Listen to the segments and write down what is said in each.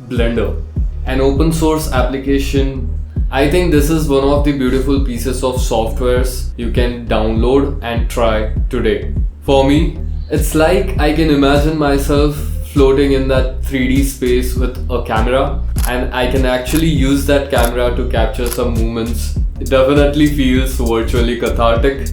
Blender, an open source application. I think this is one of the beautiful pieces of softwares you can download and try today. For me, it's like I can imagine myself floating in that 3D space with a camera, and I can actually use that camera to capture some moments. It definitely feels virtually cathartic.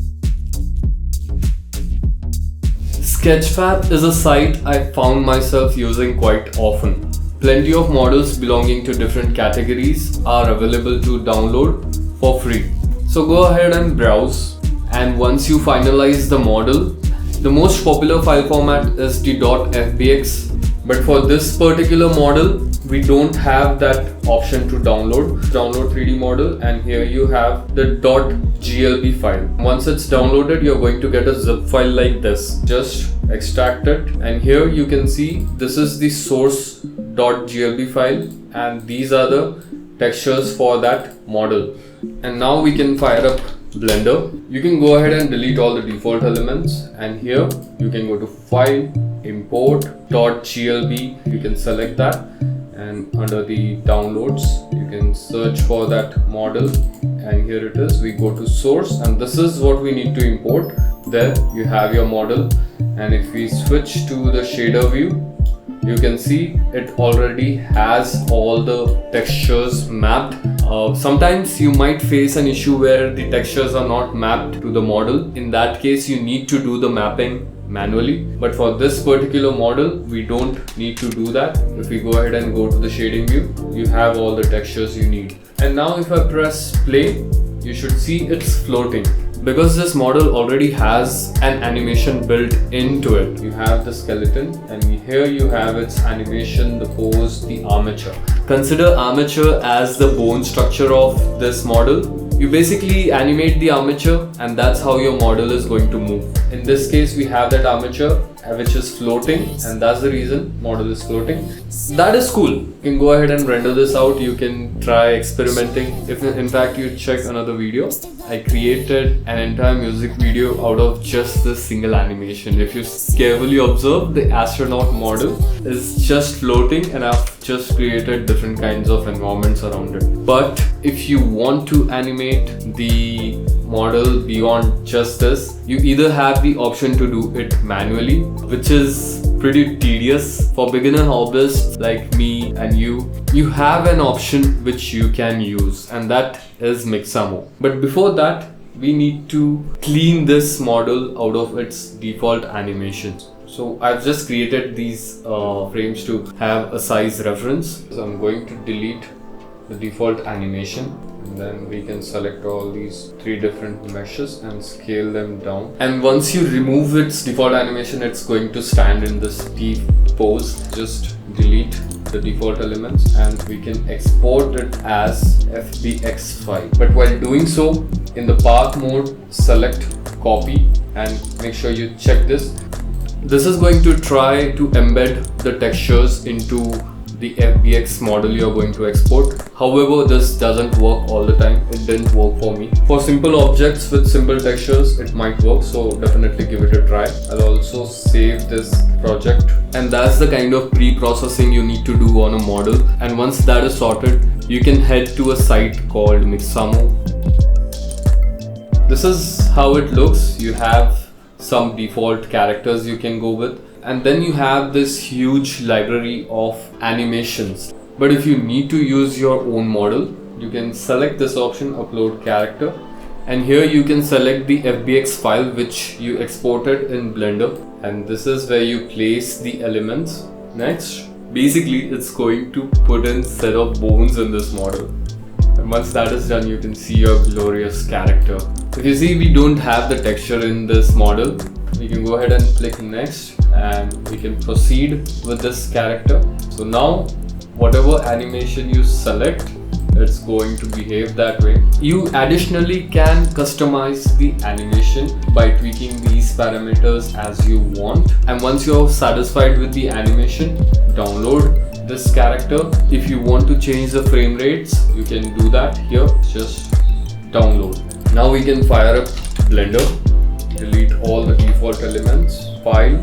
Sketchfab is a site I found myself using quite often. Plenty of models belonging to different categories are available to download for free. So go ahead and browse, and once you finalize the model, the most popular file format is the .fbx, but for this particular model we don't have that option to download 3D model, and here you have the .glb file. Once it's downloaded, you're going to get a zip file like this. Just extract it, and here you can see this is the source .glb file, and these are the textures for that model. And now we can fire up Blender. You can go ahead and delete all the default elements, and here you can go to File, Import, .glb. You can select that, and under the downloads you can search for that model, and here it is. We go to source, and this is what we need to import. There you have your model, and if we switch to the shader view, you can see it already has all the textures mapped. Sometimes you might face an issue where the textures are not mapped to the model. In that case, you need to do the mapping manually, but for this particular model we don't need to do that. If we go ahead and go to the shading view, you have all the textures you need. And now if I press play, you should see it's floating. Because this model already has an animation built into it. You have the skeleton, and here you have its animation, the pose, the armature. Consider armature as the bone structure of this model. You basically animate the armature, and that's how your model is going to move. In this case, we have that armature which is floating, and that's the reason model is floating. That is cool. You can go ahead and render this out. You can try experimenting. If in fact you check another video, I created an entire music video out of just this single animation. If you carefully observe, the astronaut model is just floating, and I've just created different kinds of environments around it. But if you want to animate the model beyond just this, you either have the option to do it manually, which is pretty tedious for beginner hobbyists like me and you. You have an option which you can use, and that is Mixamo. But before that, we need to clean this model out of its default animations. So I've just created these frames to have a size reference. So I'm going to delete the default animation, and then we can select all these 3 different meshes and scale them down. And once you remove its default animation, it's going to stand in this T pose. Just delete the default elements, and we can export it as FBX file. But while doing so, in the path mode, select copy, and make sure you check this. This is going to try to embed the textures into the FBX model you're going to export. However, this doesn't work all the time. It didn't work for me. For simple objects with simple textures, it might work, so definitely give it a try. I'll also save this project, and that's the kind of pre-processing you need to do on a model. And once that is sorted, you can head to a site called Mixamo. This is how it looks. You have some default characters you can go with, and then you have this huge library of animations. But if you need to use your own model, you can select this option, upload character, and here you can select the FBX file which you exported in Blender, and this is where you place the elements. Next, basically it's going to put in set of bones in this model, and once that is done, you can see your glorious character. If you see, we don't have the texture in this model. We can go ahead and click next, and we can proceed with this character. So now whatever animation you select, it's going to behave that way. You additionally can customize the animation by tweaking these parameters as you want, and once you're satisfied with the animation, download this character. If you want to change the frame rates, you can do that here. Just download. Now we can fire up Blender, delete all the default elements, file,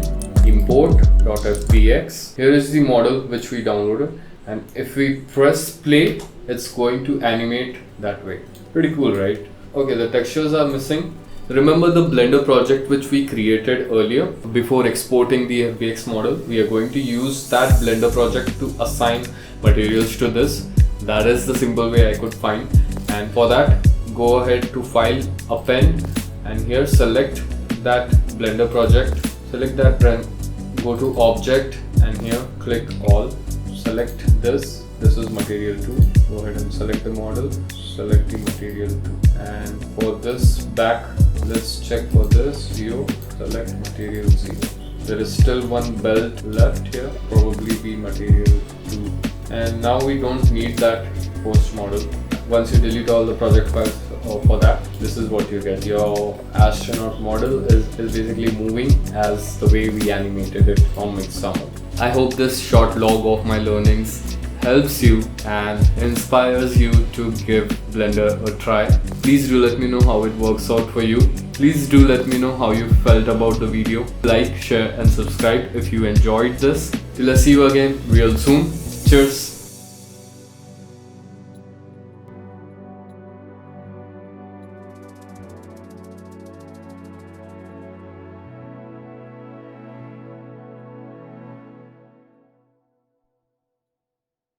import.fbx. Here is the model which we downloaded. and if we press play, it's going to animate that way. Pretty cool, right? Okay, the textures are missing. Remember the Blender project which we created earlier before exporting the FBX model? We are going to use that Blender project to assign materials to this. That is the simple way I could find, and for that go ahead to File, Append, and here select that Blender project. Select that, go to Object, and here click All. Select this. This is Material 2. Go ahead and select the model. Select the Material 2. And for this back, let's check for this 0. Select Material 0. There is still one belt left here. Probably be Material 2. And now we don't need that post model. Once you delete all the project files for that, this is what you get. Your astronaut model is basically moving as the way we animated it from Mixamo. I hope this short log of my learnings helps you and inspires you to give Blender a try. Please do let me know how it works out for you. Please do let me know how you felt about the video. Like, share and subscribe if you enjoyed this. Till I see you again real soon. Cheers.